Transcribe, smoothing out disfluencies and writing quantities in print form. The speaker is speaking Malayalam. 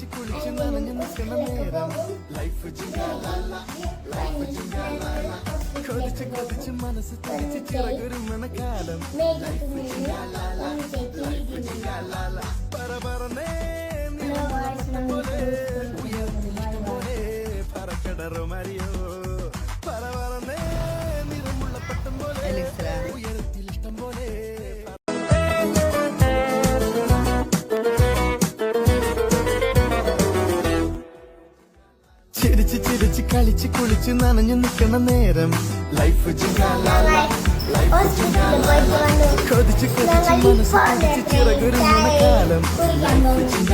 കളിച്ച് കുളിച്ച് നനഞ്ഞു നിൽക്കണ നേരം ലൈഫ് കൊതിച്ച് കൊതിച്ച് മനസ്സ് തടിച്ച് ചിറകൊരുമണ കാലം പറ പറന്നേ പോലെ പോലെ പറക്കടറോ മരിയോ പറ പറന്നേ നിറമുള്ള പട്ടം പോലെ ഉയരത്തിൽ ഇഷ്ടം പോലെ ചിരിച്ച് ചിരിച്ച് കളിച്ച് കുളിച്ച് നനഞ്ഞു നിൽക്കണ നേരം ലൈഫ് കൊതിച്ച് കൊതിച്ച് മനസ്സ് കൊതിച്ച് ചിറകൊരുങ്ങുന്ന കാലം ലൈഫ്